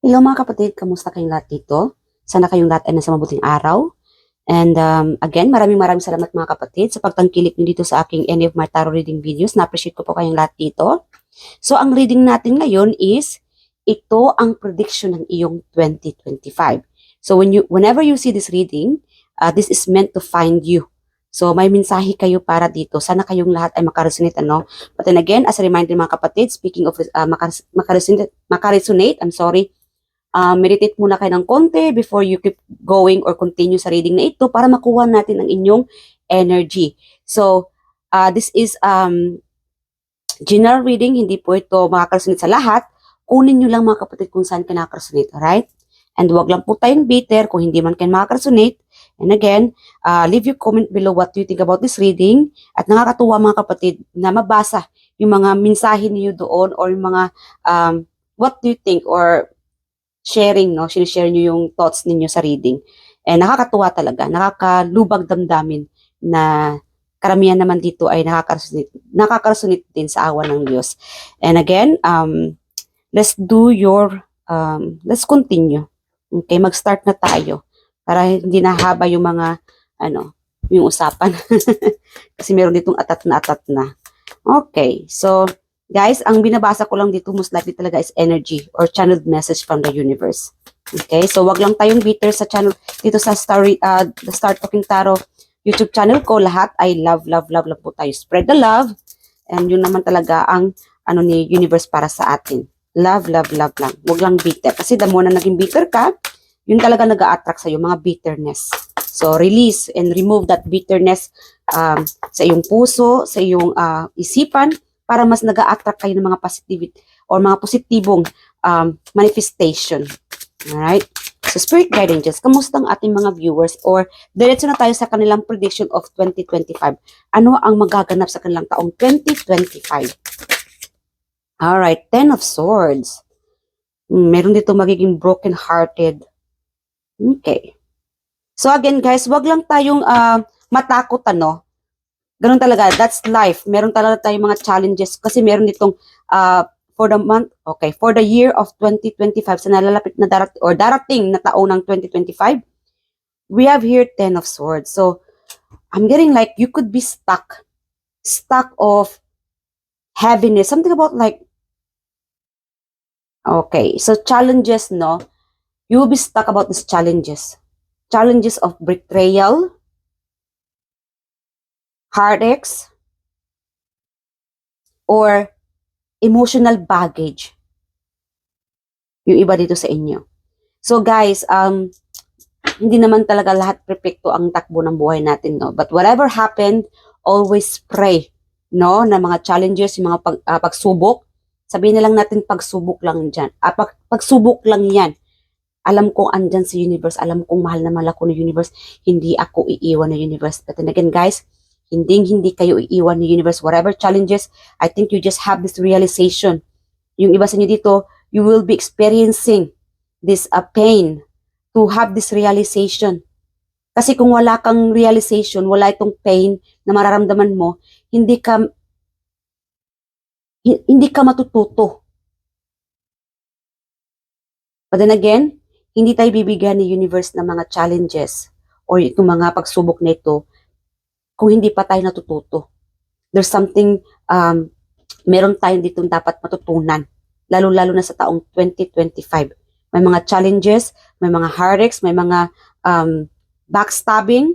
Hello mga kapatid, kamusta kayong lahat dito? Sana kayong lahat ay nasa mabuting araw. And again, maraming salamat mga kapatid sa pagtangkilik niyo dito sa aking any of my tarot reading videos. Na-appreciate ko po kayong lahat dito. So ang reading natin ngayon is, ito ang prediction ng iyong 2025. So whenever you see this reading, this is meant to find you. So may mensahe kayo para dito. Sana kayong lahat ay makaresonate, ano? But then again, as a reminder mga kapatid, speaking of makaresonate, I'm sorry, meditate muna kayo ng konti before you keep going or continue sa reading na ito para makuha natin ang inyong energy. So, this is general reading, hindi po ito makakaresonate sa lahat. Kunin nyo lang mga kapatid kung saan ka nakakaresonate, alright? And wag lang po tayong bitter kung hindi man kayo makakaresonate. And again, leave your comment below what you think about this reading. At nakakatuwa mga kapatid na mabasa yung mga mensahe niyo doon or yung mga what do you think or sharing, no? Share nyo yung thoughts ninyo sa reading. And nakakatuwa talaga, nakakalubag damdamin na karamihan naman dito ay nakakaresonate din sa awa ng Diyos. And again, let's continue. Okay, mag-start na tayo para hindi nahaba yung mga, yung usapan. Kasi meron ditong atat na. Okay, so, guys, ang binabasa ko lang dito most likely talaga is energy or channeled message from the universe. Okay, so wag lang tayong bitter sa channel dito sa the Star Talking Tarot YouTube channel ko. Lahat ay love po tayo. Spread the love. And yun naman talaga ang ni universe para sa atin. Love lang. Wag lang bitter. Kasi the more na naging bitter ka, yun talaga nag-a-attract sa'yo, mga bitterness. So, release and remove that bitterness sa iyong puso, sa iyong isipan, para mas nag-a-attract kayo ng mga positivity or mga positibong manifestation. Alright? So, Spirit Guide Angels, kamusta ang ating mga viewers? Or, diretso na tayo sa kanilang prediction of 2025. Ano ang magaganap sa kanilang taong 2025? Alright, Ten of Swords. Meron dito magiging broken-hearted. Okay. So, again, guys, wag lang tayong matakot, ano? Ganun talaga, that's life. Meron talaga tayong mga challenges kasi meron ditong for the year of 2025 sa nalalapit na darating na taon ng 2025, we have here Ten of Swords. So, I'm getting like you could be stuck of heaviness, something about like, okay, so challenges, no? You will be stuck about these challenges. Challenges of betrayal, heartaches, or emotional baggage. Yung iba dito sa inyo. So guys, hindi naman talaga lahat perfecto ang takbo ng buhay natin, no? But whatever happened, always pray, no? Na mga challenges, yung mga pagsubok, sabihin na lang natin pagsubok lang dyan. Pagsubok lang yan. Alam kong andyan sa universe, alam kong mahal na mahal ako ng universe, hindi ako iiwan ng universe. But then again, guys, hindi kayo iiwan ng universe. Whatever challenges, I think you just have this realization. Yung iba sa inyo dito, you will be experiencing this pain to have this realization. Kasi kung wala kang realization, wala itong pain na mararamdaman mo, hindi ka matututo. But then again, hindi tayo bibigyan ni universe ng mga challenges or itong mga pagsubok na ito kung hindi pa tayo natututo. There's something, meron tayong ditong dapat matutunan, lalo-lalo na sa taong 2025. May mga challenges, may mga heartaches, may mga backstabbing.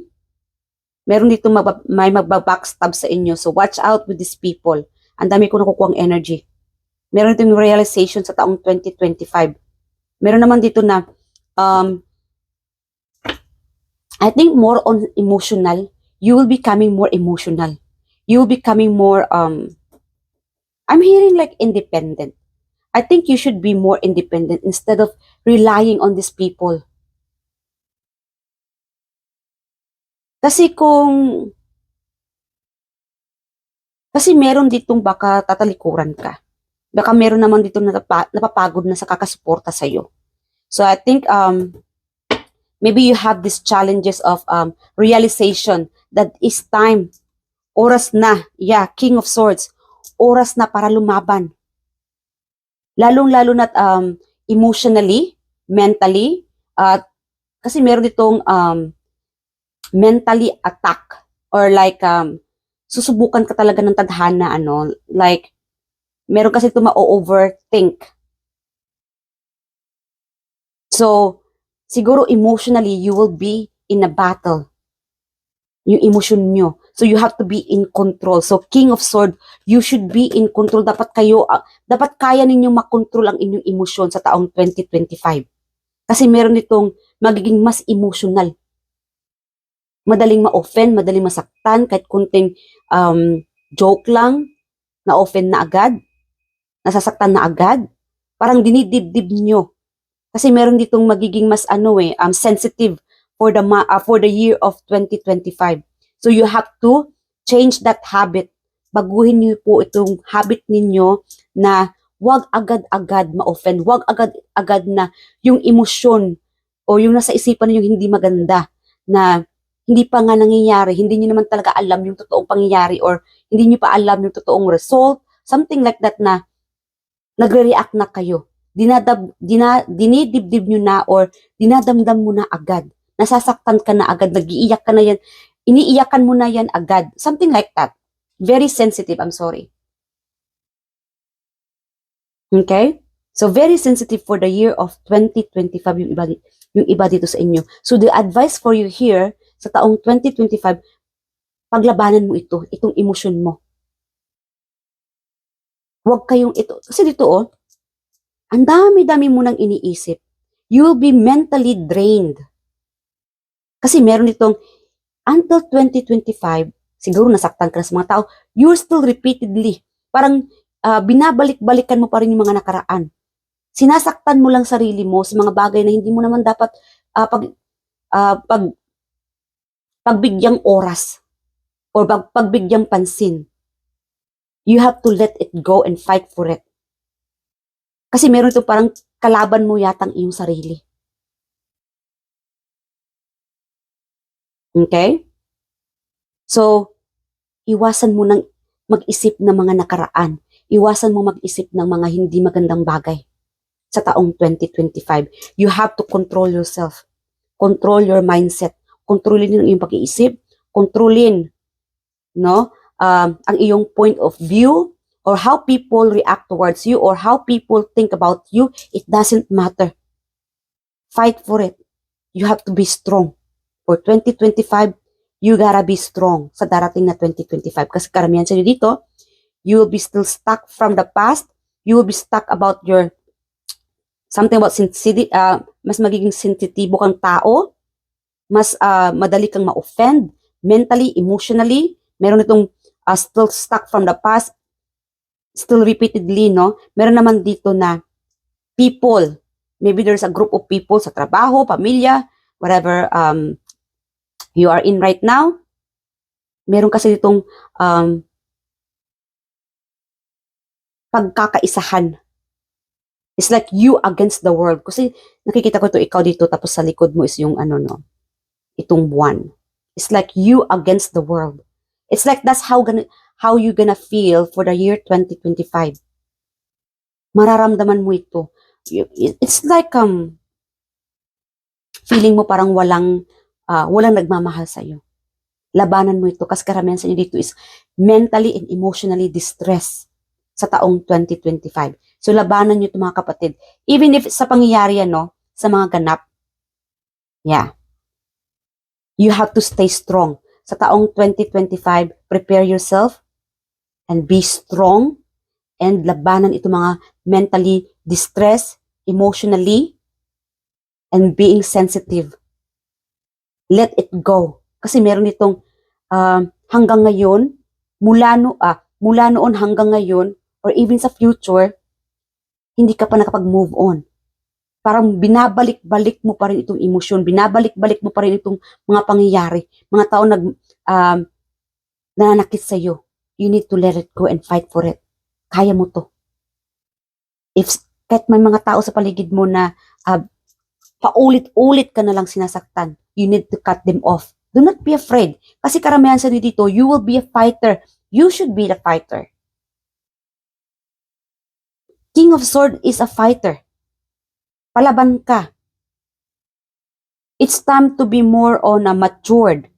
Meron dito may magbabackstab sa inyo. So watch out with these people. Ang dami ko nakukuha ang energy. Meron ditong realization sa taong 2025. Meron naman dito na I think more on emotional. You will be becoming more emotional. You will be becoming more I'm hearing like independent. I think you should be more independent instead of relying on these people. Kasi meron ditong baka tatalikuran ka. Baka meron naman dito napapagod na sa kakasuporta sa'yo. So I think maybe you have these challenges of realization that is time. Oras na. Yeah, King of Swords. Oras na para lumaban. Lalong-lalo na emotionally, mentally, kasi meron ditong mentally attack or like susubukan ka talaga ng tadhana, ano, like meron kasi ito ma-overthink. So, siguro emotionally, you will be in a battle. Yung emosyon nyo. So, you have to be in control. So, King of Sword, you should be in control. Dapat kayo, dapat kaya ninyong makontrol ang inyong emosyon sa taong 2025. Kasi meron itong magiging mas emotional. Madaling ma-offend, madaling masaktan, kahit kunting joke lang, na-offend na agad, nasasaktan na agad. Parang dinidibdib nyo. Kasi meron ditong magiging mas sensitive for the year of 2025. So you have to change that habit. Baguhin niyo po itong habit ninyo na wag agad-agad ma-offend, wag agad-agad na yung emosyon o yung nasa isipan niyo hindi maganda na hindi pa nga nangyayari, hindi niyo naman talaga alam yung totoong pangyayari or hindi niyo pa alam yung totoong result, something like that na nagre-react na kayo. Dinidibdib nyo na or dinadamdam mo na agad. Nasasaktan ka na agad, nag-iiyak ka na yan, iniiyakan mo na yan agad. Something like that. Very sensitive, I'm sorry. Okay? So, very sensitive for the year of 2025 yung iba dito sa inyo. So, the advice for you here, sa taong 2025, paglabanan mo itong emosyon mo. Huwag kayong ito. Kasi dito, ang dami-dami mo nang iniisip. You will be mentally drained. Kasi meron itong, until 2025, siguro nasaktan ka na sa mga tao, you're still repeatedly, parang binabalik-balikan mo pa rin yung mga nakaraan. Sinasaktan mo lang sarili mo sa mga bagay na hindi mo naman dapat pagbigyang oras or pagbigyang pansin. You have to let it go and fight for it. Kasi meron ito parang kalaban mo yatang iyong sarili. Okay? So, iwasan mo nang mag-isip ng mga nakaraan. Iwasan mo mag-isip ng mga hindi magandang bagay sa taong 2025. You have to control yourself. Control your mindset. Kontrolin yung iyong pag-iisip. Kontrolin, no? Ang iyong point of view or how people react towards you or how people think about you, it doesn't matter. Fight for it. You have to be strong. For 2025, you gotta be strong sa darating na 2025. Kasi karamihan sa inyo dito, you will be still stuck from the past. You will be stuck about your something about sensitivity, mas magiging sensitibo kang tao, mas madali kang ma-offend, mentally, emotionally, meron itong still stuck from the past, still repeatedly, no? Meron naman dito na people, maybe there's a group of people sa trabaho, pamilya, whatever you are in right now. Meron kasi ditong pagkakaisahan. It's like you against the world. Kasi nakikita ko ito, ikaw dito, tapos sa likod mo is yung itong buwan. It's like you against the world. It's like that's how you gonna feel for the year 2025. Mararamdaman mo ito. It's like feeling mo parang walang nagmamahal sa iyo. Labanan mo ito kasi karamihan sa inyo dito is mentally and emotionally distressed sa taong 2025. So labanan niyo ito mga kapatid. Even if sa pangyayari sa mga ganap. Yeah. You have to stay strong. Sa taong 2025, prepare yourself and be strong and labanan ito mga mentally distressed, emotionally, and being sensitive. Let it go. Kasi meron itong hanggang ngayon, mula noon hanggang ngayon, or even sa future, hindi ka pa nakapag-move on. Parang binabalik-balik mo pa rin itong emosyon, binabalik-balik mo pa rin itong mga pangyayari, mga tao nananakit sa'yo. You need to let it go and fight for it. Kaya mo to. If kahit may mga tao sa paligid mo na paulit-ulit ka na lang sinasaktan, you need to cut them off. Do not be afraid. Kasi karamihan sa dito, you will be a fighter. You should be the fighter. King of Sword is a fighter. Palaban ka. It's time to be more on a matured.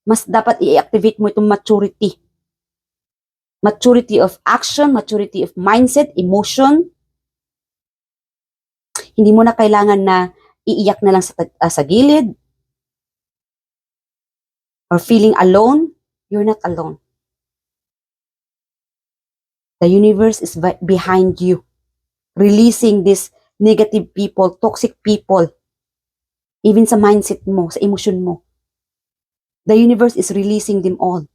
Mas dapat i-activate mo itong maturity. Maturity of action, maturity of mindset, emotion. Hindi mo na kailangan na iiyak na lang sa gilid. Or feeling alone. You're not alone. The universe is behind you. Releasing these negative people, toxic people. Even sa mindset mo, sa emotion mo. The universe is releasing them all.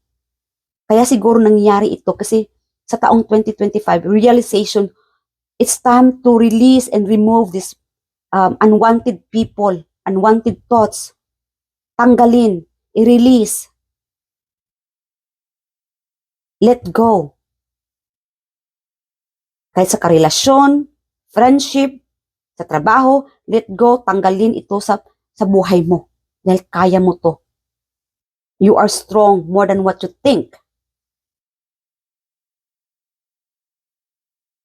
Kaya siguro nangyari ito kasi sa taong 2025, realization, it's time to release and remove this unwanted people, unwanted thoughts. Tanggalin, i-release. Let go. Kahit sa karelasyon, friendship, sa trabaho, let go, tanggalin ito sa buhay mo. Dahil kaya mo to. You are strong more than what you think.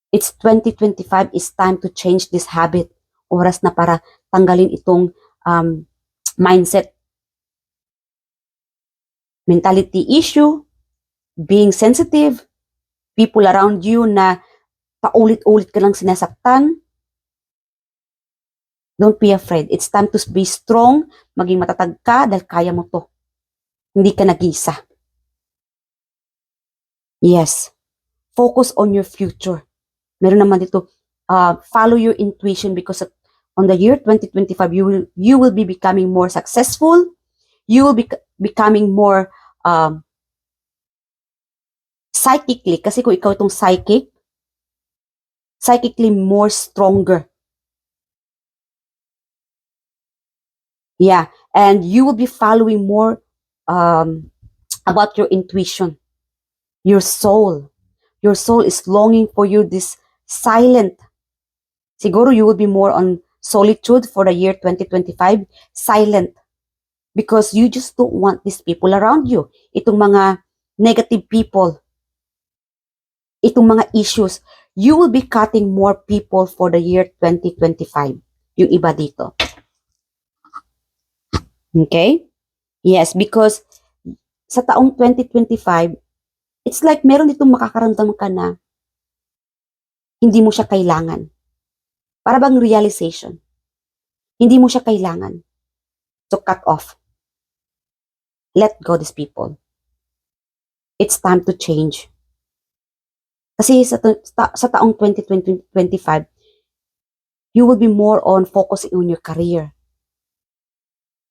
It's 2025, it's time to change this habit. Oras na para tanggalin itong mindset. Mentality issue, being sensitive, people around you na paulit-ulit ka lang sinasaktan. Don't be afraid. It's time to be strong, maging matatag ka dahil kaya mo to. Hindi ka nag-isa. Yes. Focus on your future. Meron naman dito, follow your intuition because on the year 2025, you will be becoming more successful. You will be becoming more psychically, kasi kung ikaw itong psychically more stronger. Yeah, and you will be following more about your intuition, your soul. Your soul is longing for you, this silent. Siguro you will be more on solitude for the year 2025, silent. Because you just don't want these people around you. Itong mga negative people. Itong mga issues. You will be cutting more people for the year 2025. Yung iba dito. Okay? Yes, because sa taong 2025, it's like meron ditong makakaramdam ka na hindi mo siya kailangan. Para bang realization. Hindi mo siya kailangan. So cut off. Let go these people. It's time to change. Kasi sa taong 2025, you will be more on focusing on your career.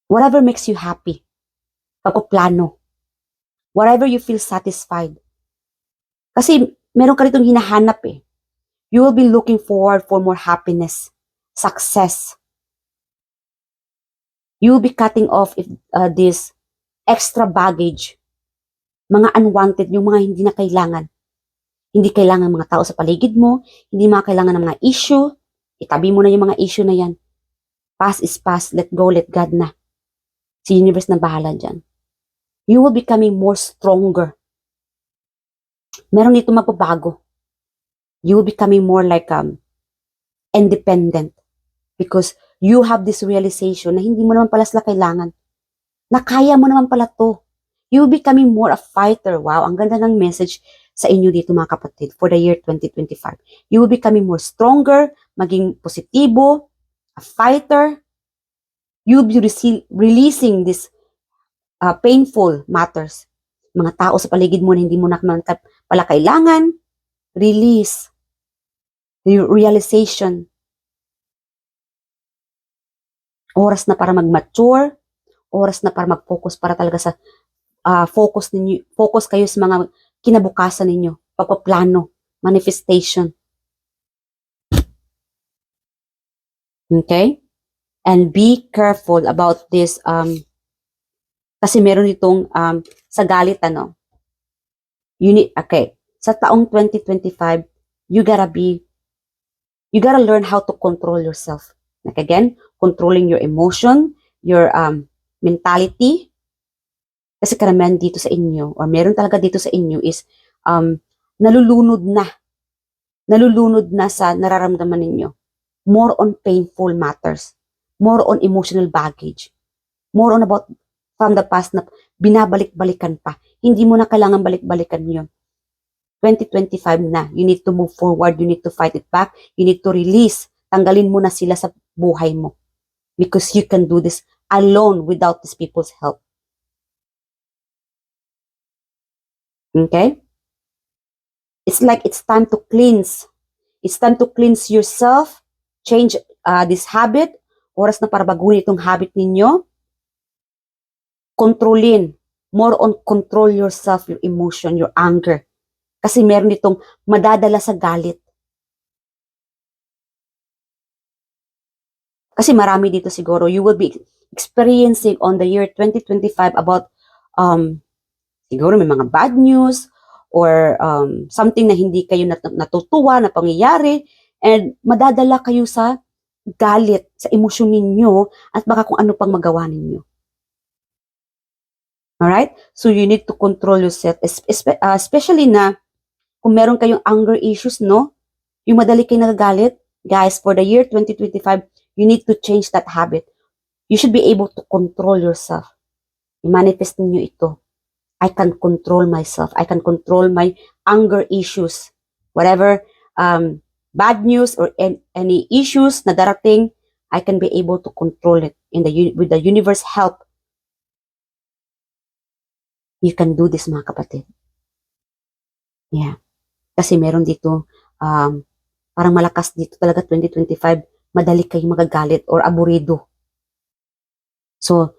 Whatever makes you happy. Pagpaplano. Whatever you feel satisfied. Kasi meron ka ritong hinahanap eh. You will be looking forward for more happiness, success. You will be cutting off this extra baggage, mga unwanted, yung mga hindi na kailangan. Hindi kailangan mga tao sa paligid mo, hindi mga kailangan ng mga issue, itabi mo na yung mga issue na yan. Past is past, let go, let God na. Si universe na bahala dyan. You will becoming more stronger. Meron dito mapabago. You will becoming more like independent. Because you have this realization na hindi mo naman pala sila kailangan. Na kaya mo naman pala to. You will becoming more a fighter. Wow, ang ganda ng message sa inyo dito mga kapatid for the year 2025. You will becoming more stronger, maging positibo, a fighter. You will be releasing this painful matters. Mga tao sa paligid mo na hindi mo na pala kailangan. Release. The realization. Oras na para mag-mature. Oras na para mag-focus para talaga sa focus kayo sa mga kinabukasan ninyo. Pagpaplano. Manifestation. Okay? And be careful about this kasi meron itong sa galit okay. Sa taong 2025, you gotta learn how to control yourself. Like again, controlling your emotion, your mentality. Kasi karamihan dito sa inyo, or meron talaga dito sa inyo is nalulunod na sa nararamdaman ninyo. more on painful matters, more on emotional baggage, more on about from the past na binabalik-balikan pa. Hindi mo na kailangan balik-balikan yun. 2025 na. You need to move forward. You need to fight it back. You need to release. Tanggalin mo na sila sa buhay mo. Because you can do this alone without these people's help. Okay? It's like it's time to cleanse. It's time to cleanse yourself. Change this habit. Oras na para baguhin itong habit ninyo. Kontrolin. More on control yourself, your emotion, your anger. Kasi meron itong madadala sa galit. Kasi marami dito siguro, you will be experiencing on the year 2025 about, siguro may mga bad news, or something na hindi kayo natutuwa na pangyayari, and madadala kayo sa galit, sa emosyon ninyo, at baka kung ano pang magawa ninyo. Alright? So you need to control yourself, especially na kung meron kayong anger issues, no? Yung madali kayo nagagalit, guys, for the year 2025, you need to change that habit. You should be able to control yourself. I-manifest niyo ito. I can control myself. I can control my anger issues. Whatever bad news or any issues na darating, I can be able to control it with the universe help. You can do this, mga kapatid. Yeah. Kasi meron dito, parang malakas dito talaga 2025, madali kayong magagalit or aburido. So,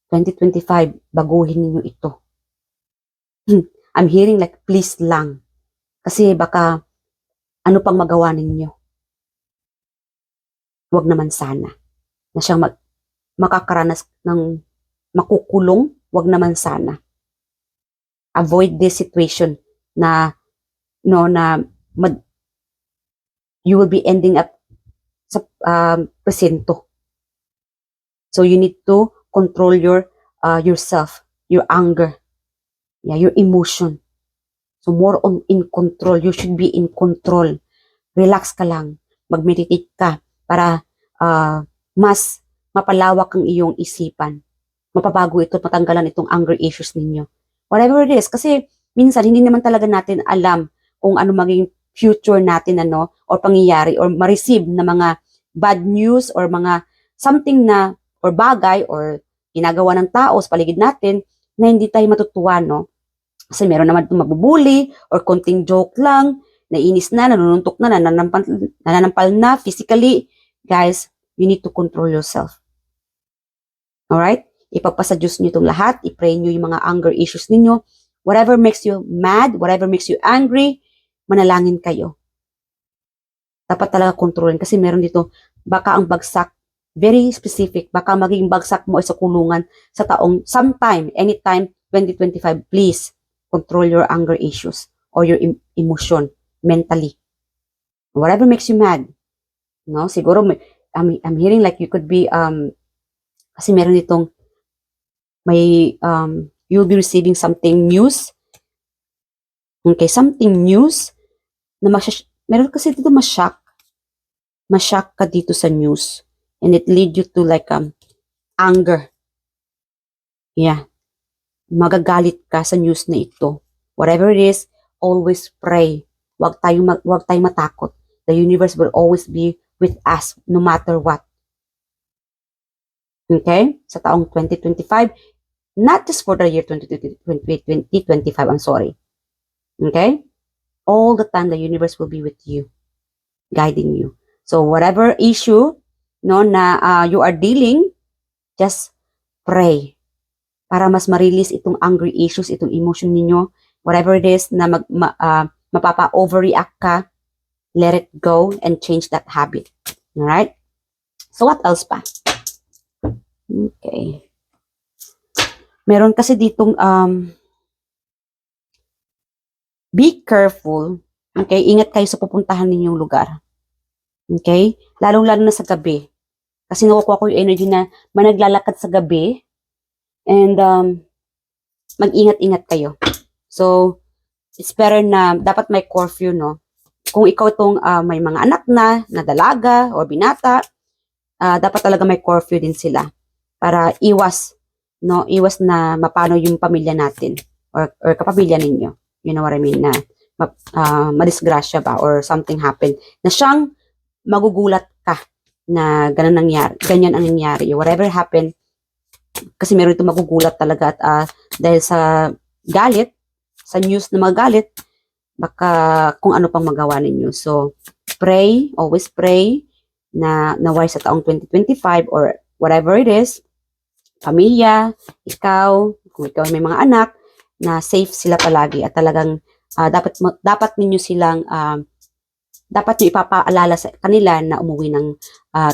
2025, baguhin niyo ito. I'm hearing like, please lang. Kasi baka, ano pang magawa ninyo? Huwag naman sana. Na siyang makakaranas ng makukulong, huwag naman sana. Avoid this situation na, you will be ending up sa presento. So you need to control yourself, your anger, your emotion. So more on in control. You should be in control. Relax ka lang. Mag-meditate ka para mas mapalawak ang iyong isipan. Mapabago ito, matanggalan itong anger issues ninyo. Whatever it is. Kasi minsan hindi naman talaga natin alam kung ano maging future natin or pangyayari or ma-receive na mga bad news or mga something na or bagay or ginagawa ng tao sa paligid natin na hindi tayo matutuwa, no? Kasi meron naman itong mabubuli or konting joke lang, nainis na, nanununtok na, nananampal na physically. Guys, you need to control yourself. Alright? Ipapasa Diyos nyo itong lahat. I-pray nyo yung mga anger issues ninyo. Whatever makes you mad, whatever makes you angry, manalangin kayo. Dapat talaga kontrolin kasi meron dito, baka ang bagsak, very specific, baka maging bagsak mo ay sa kulungan sa taong sometime, anytime, 2025, please, control your anger issues or your emotion mentally. Whatever makes you mad. No? Siguro, I'm hearing like you could be, kasi meron ditong, you'll be receiving something news. Okay, something news na meron kasi dito ma-shock. Ma-shock ka dito sa news. And it lead you to like anger. Yeah. Magagalit ka sa news na ito. Whatever it is, always pray. Huwag tayong matakot. The universe will always be with us no matter what. Okay? Sa taong 2025, not just for the year 2025, I'm sorry. Okay? All the time, the universe will be with you, guiding you. So, whatever issue na you are dealing, just pray para mas ma-release itong angry issues, itong emotion ninyo. Whatever it is na mapapa-overreact ka, let it go and change that habit. Alright? So, what else pa? Okay. Meron kasi ditong be careful. Okay? Ingat kayo sa pupuntahan ninyong lugar. Okay? Lalong-lalo na sa gabi. Kasi nakukuha ko yung energy na managlalakad sa gabi. And mag-ingat-ingat kayo. So, it's better na dapat may curfew, no? kung ikaw itong may mga anak na dalaga o binata, dapat talaga may curfew din sila para iwas, no, iwas na mapano yung pamilya natin or kapamilya ninyo. You know what I mean? Na madisgrasya ba or something happen na siyang magugulat ka na ganyan ang nangyari. Whatever happened, kasi meron itong magugulat talaga at dahil sa galit, sa news na magalit, baka kung ano pang magawa ninyo. So, pray, always pray na naway sa taong 2025 or whatever it is, pamilya, ikaw, kung ikaw may mga anak, na safe sila palagi at talagang dapat ninyo silang dapat nyo ipapaalala sa kanila na umuwi ng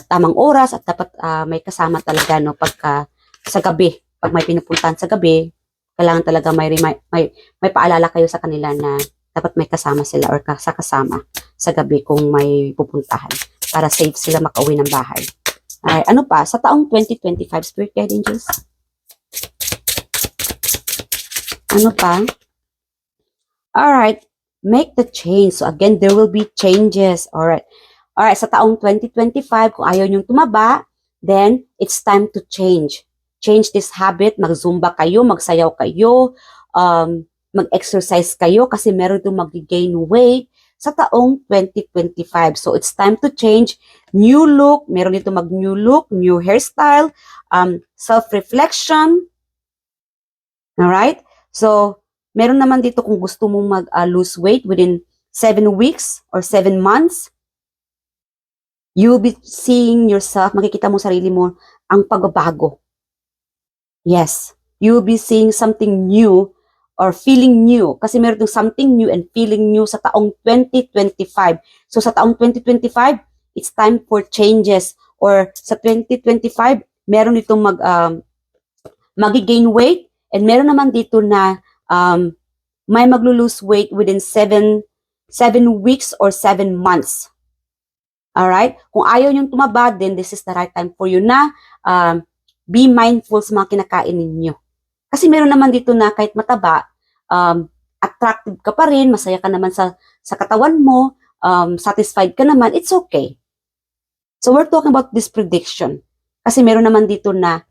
tamang oras at dapat may kasama talaga no pagka sa gabi, pag may pinupuntahan sa gabi, kailangan talaga may paalala kayo sa kanila na dapat may kasama sila or kasama sa gabi kung may pupuntahan para safe sila makauwi ng bahay. Alright, ano pa? Sa taong 2025, Spirit Guide Angels? Ano pa? Alright, make the change. So again, there will be changes. Alright, sa taong 2025, kung ayaw nyong tumaba, then it's time to change. Change this habit, mag-zumba kayo, magsayaw kayo, mag-exercise kayo kasi meron itong mag-gain weight sa taong 2025. So it's time to change. New look, meron dito mag-new look, new hairstyle, self-reflection. Alright? So, meron naman dito kung gusto mong mag-lose weight within 7 weeks or 7 months, you'll be seeing yourself, makikita mo sarili mo, ang pagbabago. Yes, you'll be seeing something new or feeling new. Kasi meron itong something new and feeling new sa taong 2025. So, sa taong 2025, it's time for changes. Or sa 2025, meron itong mag-gain weight. And meron naman dito na may maglo-lose weight within 7 weeks or 7 months. Alright? Kung ayaw niyong tumaba, then this is the right time for you na be mindful sa mga kinakain ninyo. Kasi meron naman dito na kahit mataba, attractive ka pa rin, masaya ka naman sa katawan mo, satisfied ka naman, it's okay. So we're talking about this prediction. Kasi meron naman dito na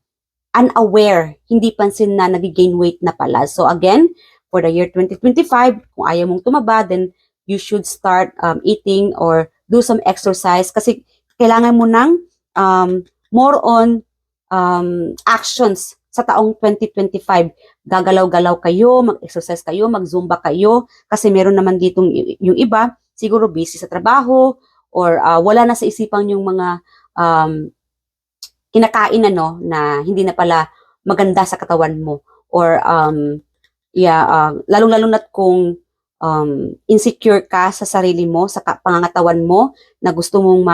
unaware, hindi pansin na nag-gain weight na pala. So again, for the year 2025, kung ayaw mong tumaba, then you should start eating or do some exercise kasi kailangan mo ng more on actions sa taong 2025. Gagalaw-galaw kayo, mag-exercise kayo, mag-zumba kayo kasi meron naman ditong yung iba, siguro busy sa trabaho or wala na sa isipan yung mga kinakain na hindi na pala maganda sa katawan mo or lalong-lalo na't kung insecure ka sa sarili mo, sa pangangatawan mo na gusto mong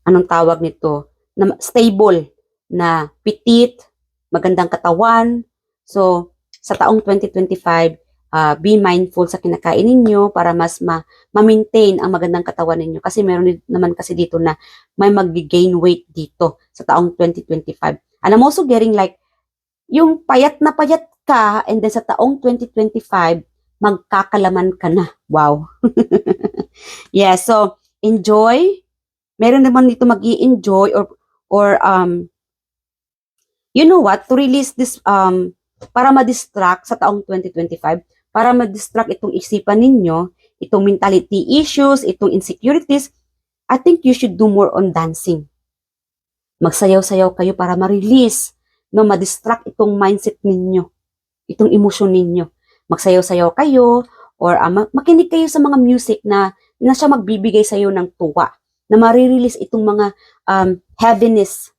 anong tawag nito, na stable, na petite, magandang katawan. So, sa taong 2025, be mindful sa kinakain ninyo para mas ma-maintain ang magandang katawan ninyo. Kasi meron naman kasi dito na may mag-gain weight dito sa taong 2025. And I'm also getting like, yung payat na payat ka, and then sa taong 2025, magkakalaman ka na. Wow. Yeah, so, enjoy. Meron naman dito mag-i-enjoy or you know what, to release this, para ma-distract sa taong 2025, para ma-distract itong isipan ninyo, itong mentality issues, itong insecurities, I think you should do more on dancing. Magsayaw-sayaw kayo para ma-release, no, ma-distract itong mindset ninyo, itong emosyon ninyo. Magsayaw-sayaw kayo, or makinig kayo sa mga music na siya magbibigay sa iyo ng tuwa, na ma-release itong mga heaviness,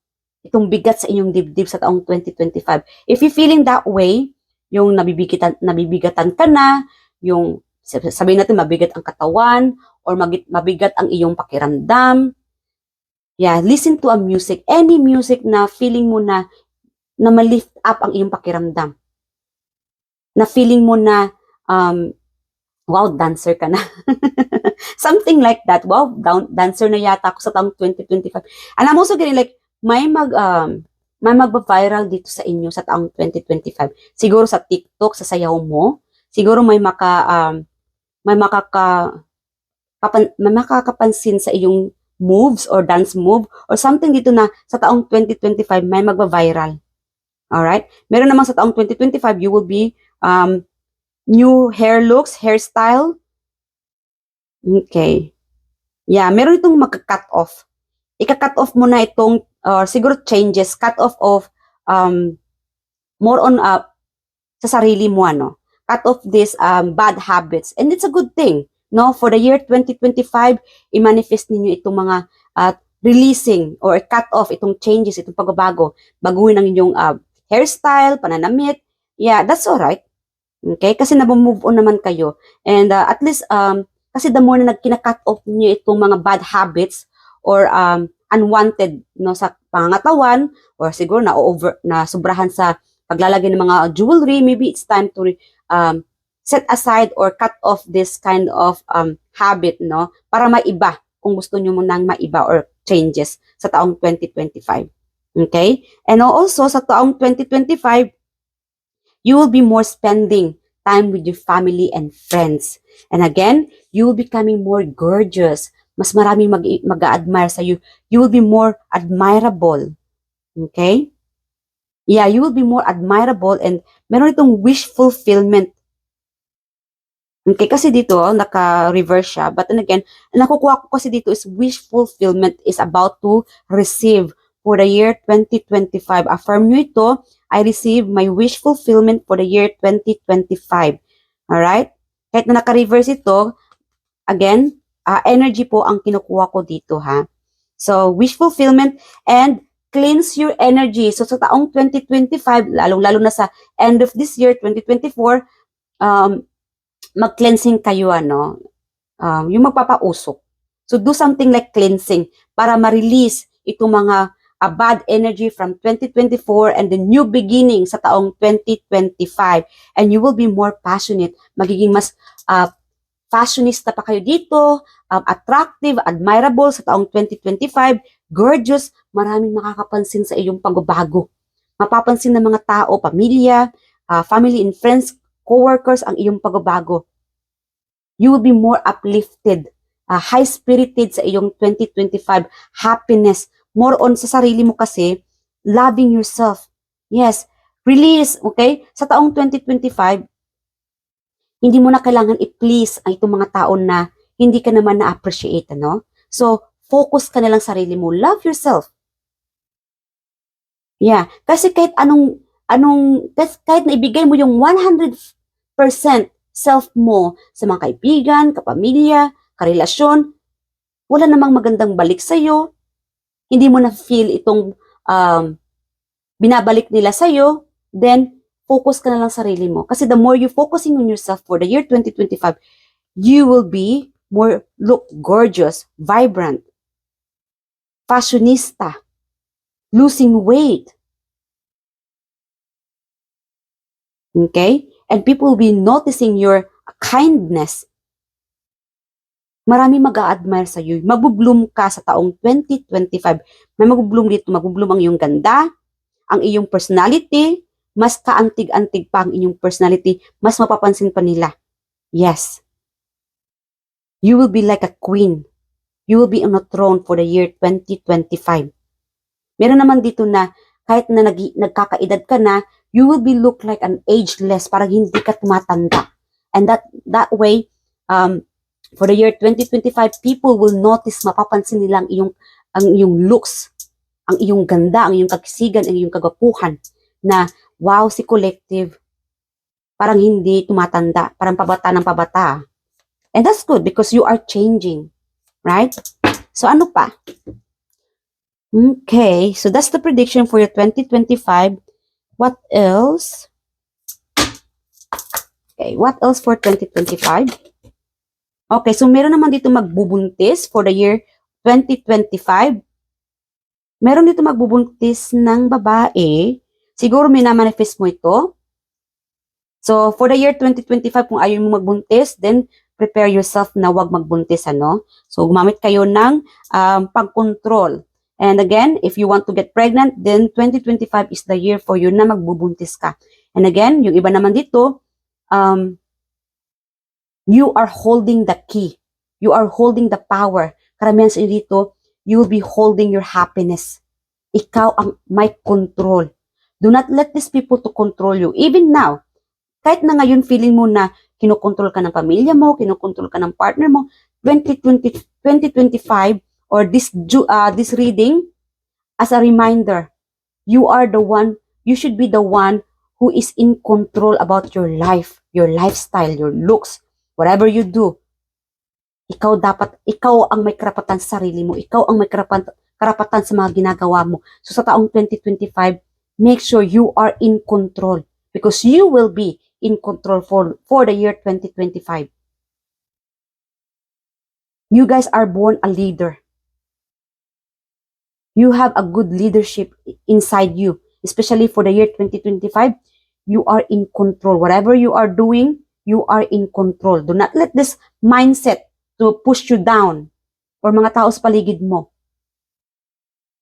itong bigat sa inyong dibdib sa taong 2025. If you feeling that way, yung nabibigatan ka na, yung sabihin natin mabigat ang katawan, or mabigat ang iyong pakiramdam, yeah, listen to a music, any music na feeling mo na ma-lift up ang iyong pakiramdam. Na feeling mo na, wow, dancer ka na. Something like that. Wow, dancer na yata ako sa taong 2025. And I'm also getting like, may magba-viral dito sa inyo sa taong 2025. Siguro sa TikTok, sa sayaw mo. Siguro may may may makakapansin sa iyong moves or dance move or something dito na sa taong 2025 may magba-viral. Alright? Meron naman sa taong 2025, you will be new hair looks, hairstyle. Okay. Yeah, meron itong magka-cut off. Ika-cut off mo na itong, siguro changes, cut off of more on sa sarili mo, ano. Cut off this bad habits. And it's a good thing. No, for the year 2025, i-manifest ninyo itong mga releasing or cut off itong changes, itong pagbabago. Baguhin ang inyong hairstyle, pananamit. Yeah, that's all right. Okay? Kasi nabumove on naman kayo. And at least, kasi the more na nagkina-cut off niyo itong mga bad habits or unwanted no sa pangangatawan or siguro na sobrahan sa paglalagay ng mga jewelry, maybe it's time to set aside or cut off this kind of habit, no? Para maiba kung gusto nyo nang maiba or changes sa taong 2025. Okay? And also, sa taong 2025, you will be more spending time with your family and friends. And again, you will be becoming more gorgeous. Mas maraming mag-a-admire sa you. You will be more admirable. Okay? Yeah, you will be more admirable and meron itong wish fulfillment. Okay, kasi dito, naka-reverse siya. But then again, nakukuha ko kasi dito is wish fulfillment is about to receive for the year 2025. Affirm nyo ito, I receive my wish fulfillment for the year 2025. Alright? Kahit na naka-reverse ito, again, energy po ang kinukuha ko dito, ha? So, wish fulfillment and cleanse your energy. So, sa taong 2025, lalong-lalo na sa end of this year, 2024, mag-cleansing kayo, ano, yung magpapausok. So, do something like cleansing para ma-release itong mga bad energy from 2024 and the new beginning sa taong 2025. And you will be more passionate. Magiging mas fashionista pa kayo dito, attractive, admirable sa taong 2025, gorgeous, maraming makakapansin sa iyong pagbabago. Mapapansin ng mga tao, pamilya, family and friends, co-workers ang iyong pagbabago. You will be more uplifted, high-spirited sa iyong 2025, happiness, more on sa sarili mo kasi, loving yourself. Yes, release, okay? Sa taong 2025, hindi mo na kailangan i-please ang itong mga tao na hindi ka naman na-appreciate, ano? So, focus ka na lang sa sarili mo. Love yourself. Yeah, kasi kahit kahit na ibigay mo yung 100% self mo sa mga kaibigan, kapamilya, karelasyon, wala namang magandang balik sa'yo. Hindi mo na feel itong binabalik nila sa'yo, then focus ka na lang sa sarili mo. Kasi the more you focusing on yourself for the year 2025, you will be more look gorgeous, vibrant, fashionista, losing weight. Okay? And people will be noticing your kindness. Marami mag-a-admire sa iyo. Magbubloom ka sa taong 2025. May magbubloom dito. Magbubloom ang iyong ganda, ang iyong personality, mas kaantig-antig pa ang iyong personality, mas mapapansin pa nila. Yes. You will be like a queen. You will be on a throne for the year 2025. Meron naman dito na kahit na nagkakaedad ka na, you will be look like an ageless, parang hindi ka tumatanda. And that way, for the year 2025, people will notice, mapapansin nila ang iyong looks, ang iyong ganda, ang iyong kagisigan, ang iyong kagwapuhan, na wow, si Collective, parang hindi tumatanda, parang pabata ng pabata. And that's good because you are changing, right? So ano pa? Okay, so that's the prediction for your 2025. What else? Okay, what else for 2025? Okay, so meron naman dito magbubuntis for the year 2025. Meron dito magbubuntis ng babae. Siguro may na-manifest mo ito. So, for the year 2025, kung ayaw mo magbuntis, then prepare yourself na wag magbuntis, ano? So, gumamit kayo ng pag-control. And again, if you want to get pregnant, then 2025 is the year for you na magbubuntis ka. And again, yung iba naman dito, You are holding the key. You are holding the power. Karamihan sa inyo dito, you will be holding your happiness. Ikaw ang may control. Do not let these people to control you. Even now, kahit na ngayon feeling mo na kinokontrol ka ng pamilya mo, kinokontrol ka ng partner mo, 2025 or this reading, as a reminder, you are the one, you should be the one who is in control about your life, your lifestyle, your looks, whatever you do. Ikaw ang may karapatan sa sarili mo. Ikaw ang may karapatan sa mga ginagawa mo. So sa taong 2025, make sure you are in control because you will be in control for the year 2025. You guys are born a leader. You have a good leadership inside you, especially for the year 2025. You are in control. Whatever you are doing, you are in control. Do not let this mindset to push you down or mga tao sa paligid mo.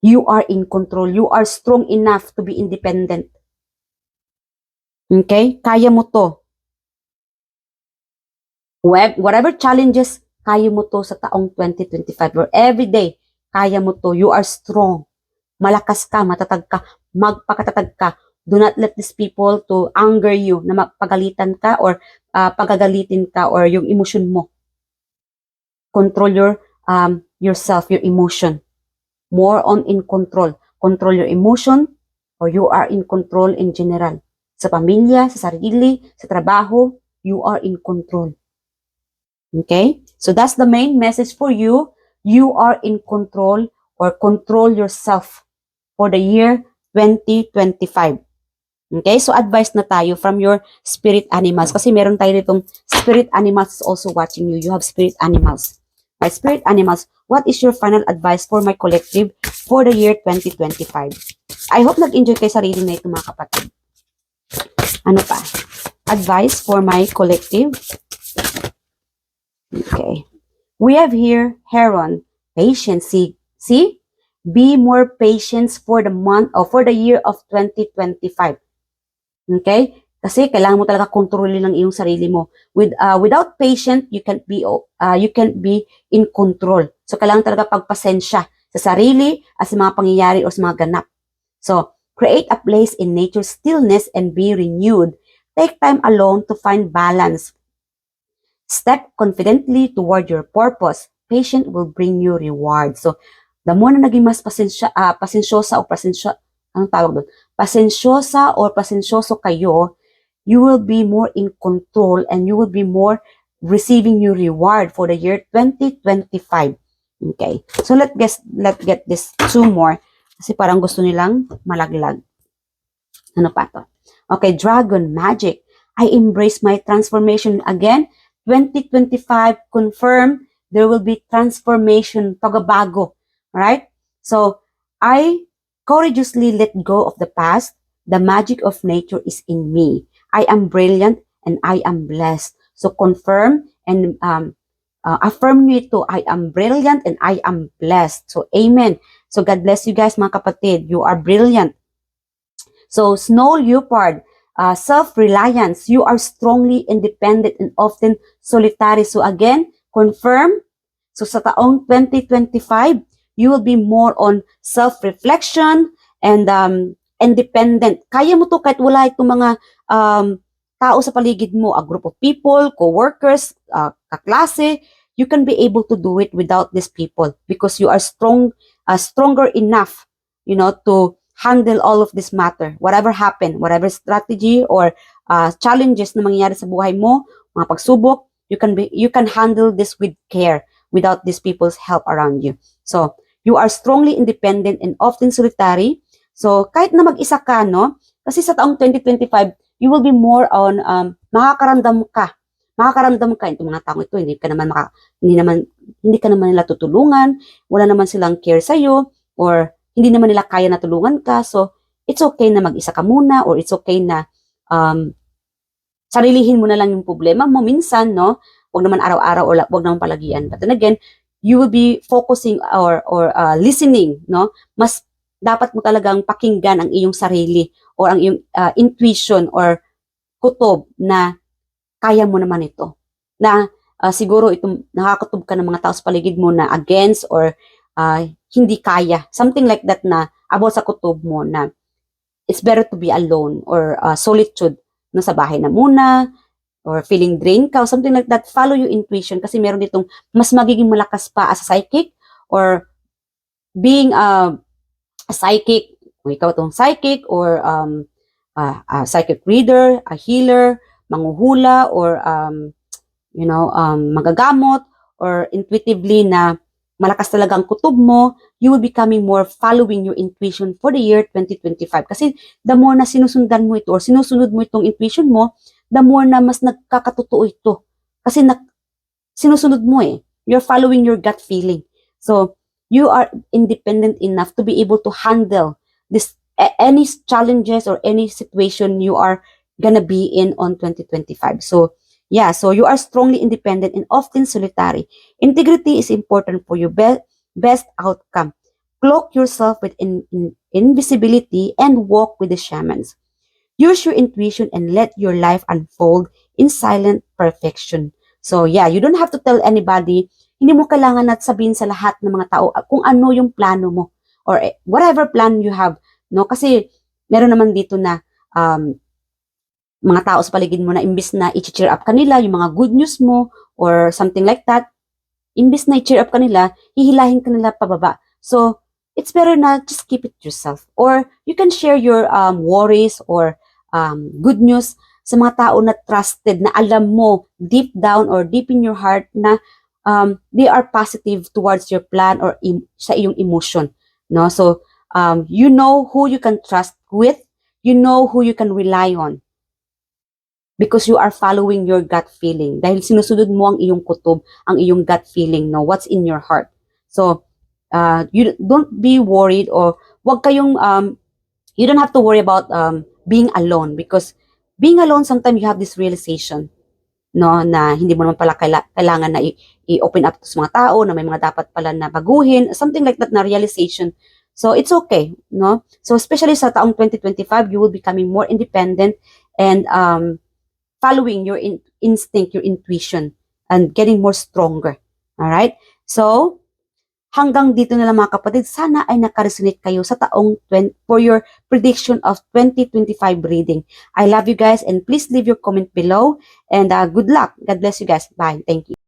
You are in control. You are strong enough to be independent. Okay? Kaya mo to. Whatever challenges, kaya mo to sa taong 2025 or every day, kaya mo to. You are strong. Malakas ka, matatag ka, magpakatatag ka. Do not let these people to anger you, na magpagalitan ka or pagagalitin ka or yung emotion mo. Control yourself, your emotion. More on in control. Control your emotion or you are in control in general. Sa pamilya, sa sarili, sa trabaho, you are in control. Okay? So that's the main message for you. You are in control or control yourself for the year 2025. Okay? So advice na tayo from your spirit animals. Kasi meron tayo ditong spirit animals also watching you. You have spirit animals. My spirit animals, what is your final advice for my collective for the year 2025? I hope nag-enjoy kayo sa reading na ito mga kapatid. Ano pa? Advice for my collective. Okay. We have here Heron, patience. See? Be more patient for the month or for the year of 2025. Okay? Kasi kailangan mo talaga kontrolin ang iyong sarili mo. Without patience, you can't be in control. So kailangan talaga pagpasensya sa sarili at sa mga pangyayari o sa mga ganap. So, create a place in nature's stillness and be renewed. Take time alone to find balance. Step confidently toward your purpose. Patience will bring you reward. So, the more na naging mas pasensyosa o anong tawag doon? Pasensyosa or pasensyoso kayo, you will be more in control and you will be more receiving your reward for the year 2025. Okay. So, let's get this two more. Kasi parang gusto nilang malaglag. Ano pa to? Okay, Dragon Magic. I embrace my transformation again. 2025 confirm there will be transformation, pagbabago. Right? So, I courageously let go of the past. The magic of nature is in me. I am brilliant and I am blessed. So, confirm and affirm nyo ito. I am brilliant and I am blessed. So, amen. So, God bless you guys mga kapatid. You are brilliant. So, Snow Leopard, self-reliance. You are strongly independent and often solitary. So, again, confirm. So, sa taong 2025, you will be more on self-reflection and independent. Kaya mo to kahit wala itong mga tao sa paligid mo, a group of people, co-workers, kaklase. You can be able to do it without these people because you are stronger enough, to handle all of this matter. Whatever happen, whatever strategy or challenges na mangyayari sa buhay mo, mga pagsubok, you can handle this with care without these people's help around you. So, you are strongly independent and often solitary. So, kahit na mag-isa ka, no? Kasi sa taong 2025, you will be more on makakaramdam ka. Itong mga tao ito, hindi ka naman nila tutulungan, wala naman silang care sa iyo or hindi naman nila kaya na tulungan ka. So, it's okay na mag-isa ka muna or it's okay na sarilihin mo na lang yung problema mo minsan, no? Huwag naman araw-araw o huwag naman palagian. But then again, you will be focusing or listening, no? Mas dapat mo talagang pakinggan ang iyong sarili or ang iyong intuition or kutob na kaya mo naman ito. na siguro itong nakakatub ka ng mga tao sa paligid mo na against or hindi kaya. Something like that na about sa kutob mo na it's better to be alone or solitude no, sa bahay na muna or feeling drained ka or something like that. Follow your intuition kasi meron ditong mas magiging malakas pa as a psychic or being a psychic, kung ikaw itong psychic or a psychic reader, a healer, manghuhula or magagamot or intuitively na malakas talaga ang kutob mo, you will becoming more following your intuition for the year 2025. Kasi the more na sinusundan mo ito or sinusunod mo itong intuition mo, the more na mas nagkakatotoo ito. Kasi sinusunod mo eh. You're following your gut feeling. So, you are independent enough to be able to handle this any challenges or any situation you are gonna be in on 2025. So, yeah, so you are strongly independent and often solitary. Integrity is important for your best outcome. Cloak yourself with invisibility and walk with the shamans. Use your intuition and let your life unfold in silent perfection. So yeah, you don't have to tell anybody. Hindi mo kailangan na sabihin sa lahat ng mga tao kung ano yung plano mo or whatever plan you have. No? Kasi meron naman dito na mga tao sa paligid mo na imbis na i-cheer up kanila yung mga good news mo or something like that, imbis na i-cheer up kanila, hihilahin kanila pababa. So, it's better na just keep it yourself. Or you can share your worries or good news sa mga tao na trusted, na alam mo deep down or deep in your heart na they are positive towards your plan or sa iyong emotion. No? So, you know who you can trust with, you know who you can rely on. Because you are following your gut feeling. Dahil sinusunod mo ang iyong kutob, ang iyong gut feeling, no? What's in your heart. So, you don't be worried or wag kayong, you don't have to worry about being alone because being alone, sometimes you have this realization, no? Na hindi mo naman pala kailangan na i-open up to sa mga tao, na may mga dapat pala na baguhin, something like that na realization. So, it's okay, no? So, especially sa taong 2025, you will becoming more independent and following your instinct, your intuition, and getting more stronger. Alright? So, hanggang dito na lang mga kapatid. Sana ay nakaresonate kayo sa taong for your prediction of 2025 reading. I love you guys and please leave your comment below. And good luck. God bless you guys. Bye. Thank you.